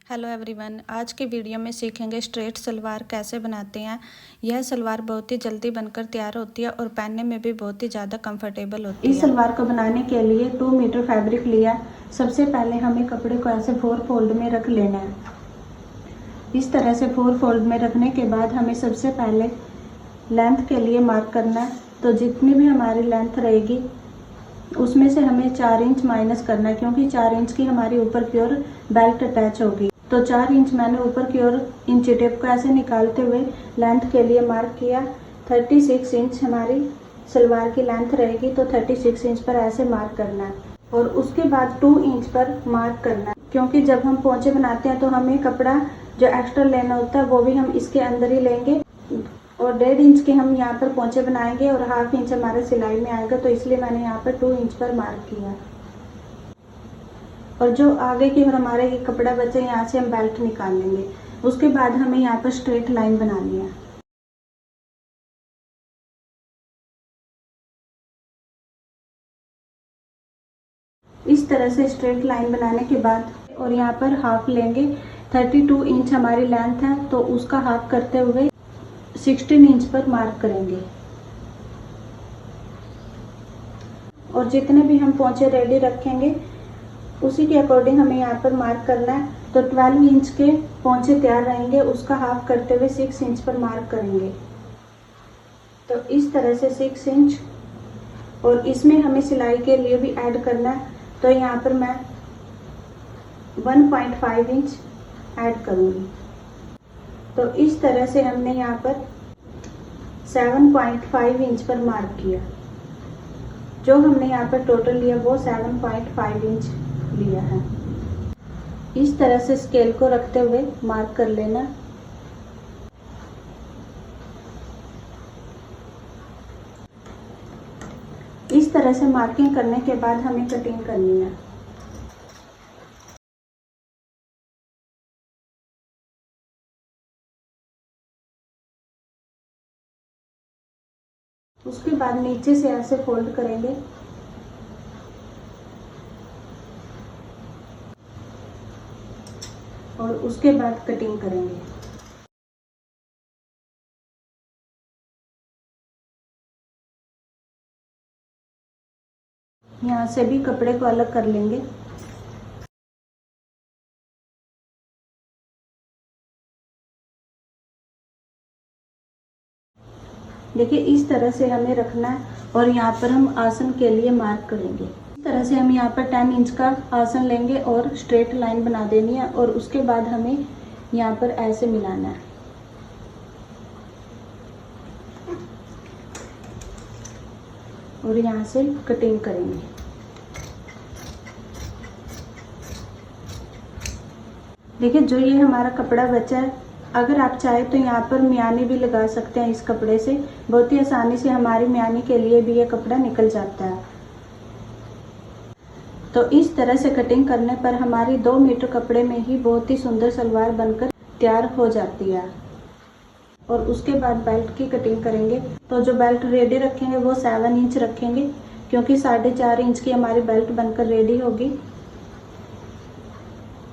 Hello everyone, आज की video में सीखेंगे स्ट्रेट सलवार कैसे बनाते हैं। यह सलवार बहुत ही जल्दी बनकर तैयार होती है और पहनने में भी बहुत ही ज़्यादा कंफर्टेबल होती है। इस सलवार को बनाने के लिए 2 मीटर फैब्रिक लिया। सबसे पहले हमें कपड़े को ऐसे 4 फोल्ड में रख लेना है। इस तरह से 4 फोल्ड में रखने के बाद हमें सबसे पहले लेंथ के लिए मार्क करना है। तो जितनी भी हमारी लेंथ रहेगी उसमें से हमें 4 इंच माइनस करना है, क्योंकि 4 इंच की हमारी ऊपर की ओर बेल्ट अटैच होगी। तो 4 इंच मैंने ऊपर की ओर इंची टेप को ऐसे निकालते हुए लेंथ के लिए मार्क किया। 36 इंच हमारी सलवार की लेंथ रहेगी, तो 36 इंच पर ऐसे मार्क करना है। और उसके बाद 2 इंच पर मार्क करना है, क्योंकि जब हम पोंचे बनाते हैं तो हमें कपड़ा जो एक्स्ट्रा लेना होता है वो भी हम इसके अंदर ही लेंगे। और 1.5 इंच के हम यहाँ पर पोंचे बनाएंगे और 1/2 इंच हमारे सिलाई में आएगा, तो इसलिए मैंने यहाँ पर 2 इंच पर मार्क किया। और जो आगे की और हमारे ये कपड़ा बचे यहाँ से हम बेल्ट निकाल लेंगे। उसके बाद हमें यहाँ पर स्ट्रेट लाइन बनानी है। इस तरह से स्ट्रेट लाइन बनाने के बाद और यहाँ पर हाफ लेंगे। 32 इंच हमारी लेंथ है, तो उसका हाफ करते हुए 16 इंच पर मार्क करेंगे। और जितने भी हम पोंचे रेडी रखेंगे उसी के अकॉर्डिंग हमें यहाँ पर मार्क करना है। तो 12 इंच के पोंचे तैयार रहेंगे, उसका हाफ करते हुए 6 इंच पर मार्क करेंगे। तो इस तरह से 6 इंच, और इसमें हमें सिलाई के लिए भी ऐड करना है। तो यहाँ पर मैं 1.5 इंच ऐड करूँगी। तो इस तरह से हमने यहाँ पर 7.5 इंच पर मार्क किया। जो हमने यहाँ पर टोटल लिया वो 7.5 इंच लिया है। इस तरह से स्केल को रखते हुए मार्क कर लेना। इस तरह से मार्किंग करने के बाद हमें कटिंग करनी है। उसके बाद नीचे से ऐसे फोल्ड करेंगे और उसके बाद कटिंग करेंगे। यहाँ से भी कपड़े को अलग कर लेंगे। देखिए इस तरह से हमें रखना है और यहाँ पर हम आसन के लिए मार्क करेंगे। इस तरह से हम यहाँ पर 10 इंच का आसन लेंगे और स्ट्रेट लाइन बना देनी है। और उसके बाद हमें यहाँ पर ऐसे मिलाना है। और यहाँ से कटिंग करेंगे। देखिए जो ये हमारा कपड़ा बचा है, अगर आप चाहे तो यहाँ पर मियानी भी लगा सकते हैं। इस कपड़े से बहुत ही आसानी से हमारी मियानी के लिए भी ये कपड़ा निकल जाता है। तो इस तरह से कटिंग करने पर हमारी 2 मीटर कपड़े में ही बहुत ही सुंदर सलवार बनकर तैयार हो जाती है। और उसके बाद बेल्ट की कटिंग करेंगे। तो जो बेल्ट रेडी रखेंगे वो 7 इंच रखेंगे, क्योंकि 4.5 इंच की हमारी बेल्ट बनकर रेडी होगी।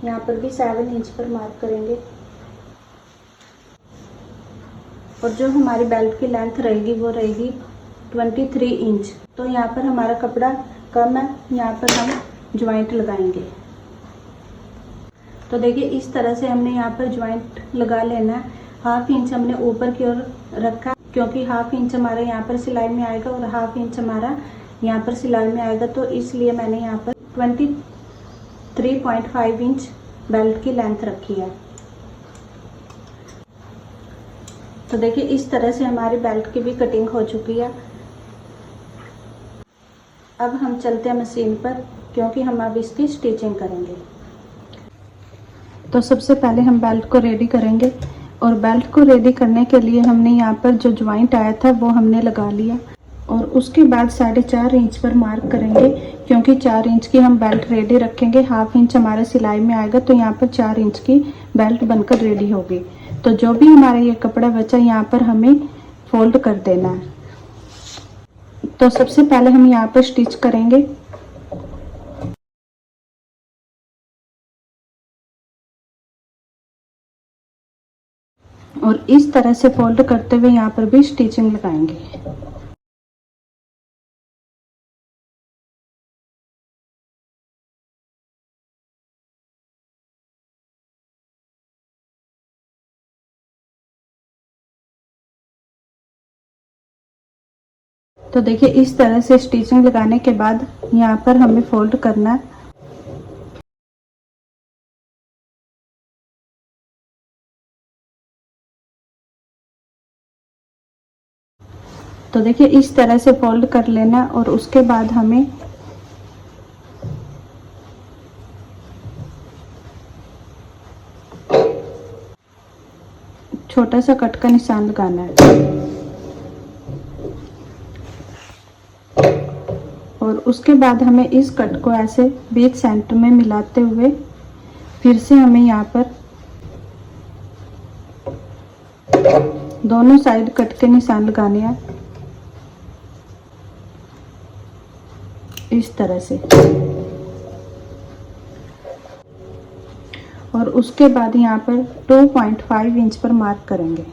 यहाँ पर भी 7 इंच पर मार्क करेंगे। और जो हमारी बेल्ट की लेंथ रहेगी वो रहेगी 23 इंच। तो यहाँ पर हमारा कपड़ा कम है, यहाँ पर हम ज्वाइंट लगाएंगे। तो देखिए इस तरह से हमने यहाँ पर ज्वाइंट लगा लेना है। 1/2 इंच हमने ऊपर की ओर रखा, क्योंकि 1/2 इंच हमारा यहाँ पर सिलाई में आएगा और 1/2 इंच हमारा यहाँ पर सिलाई में आएगा। तो इसलिए मैंने यहाँ पर 23.5 इंच बेल्ट की लेंथ रखी है। तो देखिए इस तरह से हमारी बेल्ट की भी कटिंग हो चुकी है। अब हम चलते हैं मशीन पर, क्योंकि हम अब इसकी स्टिचिंग करेंगे। तो सबसे पहले हम बेल्ट को रेडी करेंगे। और बेल्ट को रेडी करने के लिए हमने यहाँ पर जो ज्वाइंट आया था वो हमने लगा लिया। और उसके बाद 4.5 इंच पर मार्क करेंगे, क्योंकि 4 इंच की हम बेल्ट रेडी रखेंगे। 1/2 इंच हमारे सिलाई में आएगा, तो यहाँ पर 4 इंच की बेल्ट बनकर रेडी होगी। तो जो भी हमारा ये कपड़ा बचा यहाँ पर हमें फोल्ड कर देना है। तो सबसे पहले हम यहाँ पर स्टिच करेंगे। और इस तरह से फोल्ड करते हुए यहाँ पर भी स्टिचिंग लगाएंगे। तो देखिए इस तरह से स्टिचिंग लगाने के बाद यहाँ पर हमें फोल्ड करना है। तो देखिए इस तरह से फोल्ड कर लेना और उसके बाद हमें छोटा सा कट का निशान लगाना है और उसके बाद हमें इस कट को ऐसे बीच सेंटर में मिलाते हुए फिर से हमें यहाँ पर दोनों साइड कट के निशान लगाने हैं इस तरह से। और उसके बाद यहाँ पर 2.5 इंच पर मार्क करेंगे।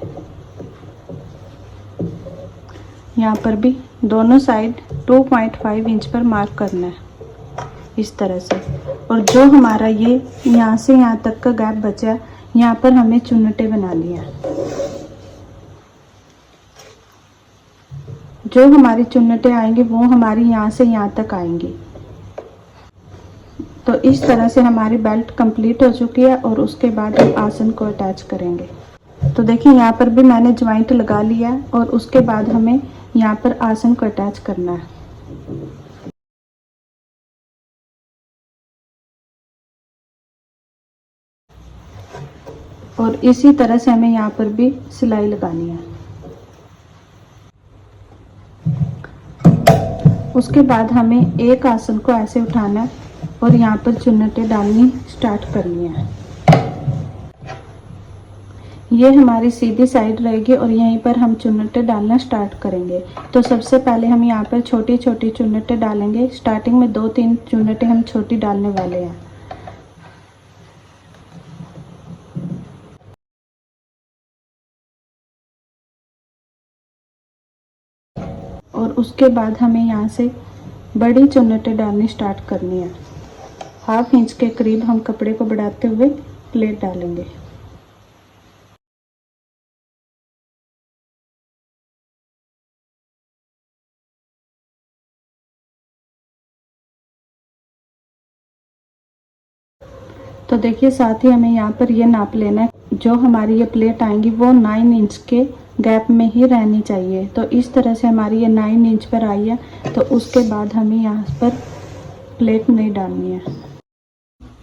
यहाँ पर भी दोनों साइड 2.5 इंच पर मार्क करना है इस तरह से। और जो हमारा ये यहाँ से यहाँ तक का गैप बचा है, यहाँ पर हमें चुन्नटे बना लिया। जो हमारी चुन्नटे आएंगे वो हमारी यहाँ से यहाँ तक आएंगी। तो इस तरह से हमारी बेल्ट कंप्लीट हो चुकी है और उसके बाद हम आसन को अटैच करेंगे। तो देखिए यहाँ पर भी मैंने ज्वाइंट लगा लिया और उसके बाद हमें यहाँ पर आसन को अटैच करना है। और इसी तरह से हमें यहाँ पर भी सिलाई लगानी है। उसके बाद हमें एक आसन को ऐसे उठाना है और यहाँ पर चुन्नटें डालनी स्टार्ट करनी है। ये हमारी सीधी साइड रहेगी और यहीं पर हम चुन्नटें डालना स्टार्ट करेंगे। तो सबसे पहले हम यहाँ पर छोटी छोटी चुन्नटें डालेंगे। स्टार्टिंग में 2-3 चुन्नटें हम छोटी डालने वाले हैं। और उसके बाद हमें यहाँ से बड़ी चुन्नटें डालनी स्टार्ट करनी है। 1/2 इंच के करीब हम कपड़े को बढ़ाते हुए प्लेट डालेंगे। तो देखिए साथ ही हमें यहाँ पर ये नाप लेना है, जो हमारी ये प्लेट आएंगी वो 9 इंच के गैप में ही रहनी चाहिए। तो इस तरह से हमारी ये 9 इंच पर आई है। तो उसके बाद हमें यहाँ पर प्लेट नहीं डालनी है।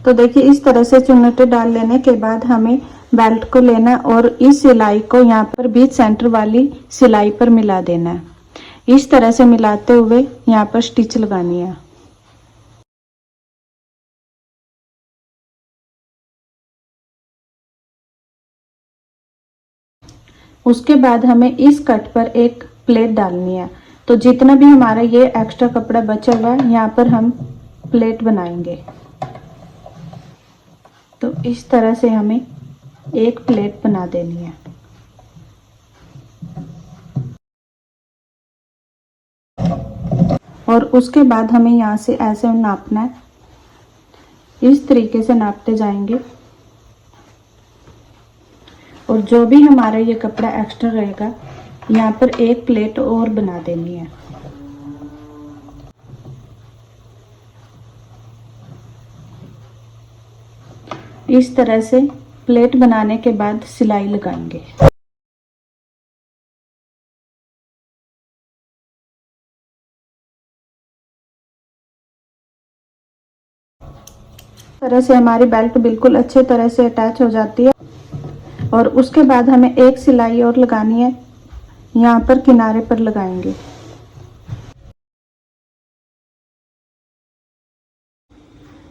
तो देखिए इस तरह से चुन्नटें डाल लेने के बाद हमें बेल्ट को लेना और इस सिलाई को यहाँ पर बीच सेंटर वाली सिलाई पर मिला देना है। इस तरह से मिलाते हुए यहाँ पर स्टिच लगानी है। उसके बाद हमें इस कट पर एक प्लेट डालनी है। तो जितना भी हमारा ये एक्स्ट्रा कपड़ा बचा हुआ है यहाँ पर हम प्लेट बनाएंगे। तो इस तरह से हमें एक प्लेट बना देनी है। और उसके बाद हमें यहाँ से ऐसे नापना है। इस तरीके से नापते जाएंगे और जो भी हमारा ये कपड़ा एक्स्ट्रा रहेगा यहाँ पर एक प्लेट और बना देनी है। इस तरह से प्लेट बनाने के बाद सिलाई लगाएंगे। तरह से हमारी बेल्ट बिल्कुल अच्छे तरह से अटैच हो जाती है। और उसके बाद हमें एक सिलाई और लगानी है, यहाँ पर किनारे पर लगाएंगे।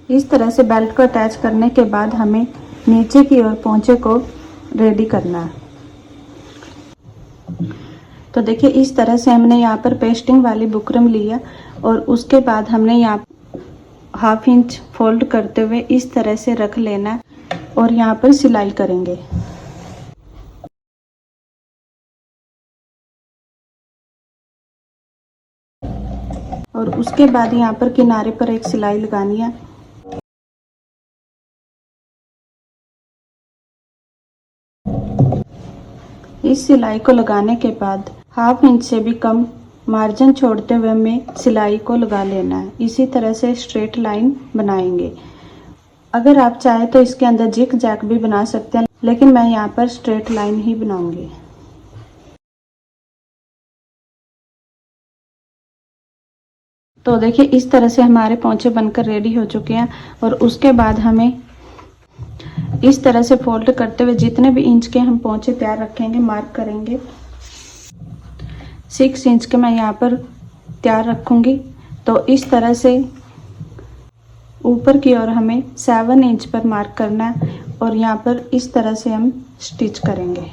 इस तरह से बेल्ट को अटैच करने के बाद हमें नीचे की ओर पोंचे को रेडी करना है। तो देखिए इस तरह से हमने यहाँ पर पेस्टिंग वाली बुकरम लिया और उसके बाद हमने यहाँ 1/2 इंच फोल्ड करते हुए इस तरह से रख लेना और यहाँ पर सिलाई करेंगे। उसके बाद यहाँ पर किनारे पर एक सिलाई लगानी है। इस सिलाई को लगाने के बाद 1/2 इंच से भी कम मार्जिन छोड़ते हुए हमें सिलाई को लगा लेना है। इसी तरह से स्ट्रेट लाइन बनाएंगे। अगर आप चाहे तो इसके अंदर जिग जैग भी बना सकते हैं, लेकिन मैं यहाँ पर स्ट्रेट लाइन ही बनाऊंगी। तो देखिए इस तरह से हमारे पोंचे बनकर रेडी हो चुके हैं। और उसके बाद हमें इस तरह से फोल्ड करते हुए जितने भी इंच के हम पोंचे तैयार रखेंगे मार्क करेंगे। 6 इंच के मैं यहाँ पर तैयार रखूँगी। तो इस तरह से ऊपर की ओर हमें 7 इंच पर मार्क करना है और यहाँ पर इस तरह से हम स्टिच करेंगे।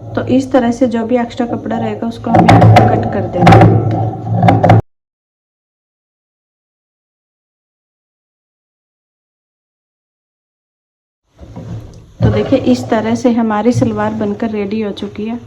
तो इस तरह से जो भी एक्स्ट्रा कपड़ा रहेगा उसको हमें कट कर देना है। तो देखिए इस तरह से हमारी सलवार बनकर रेडी हो चुकी है।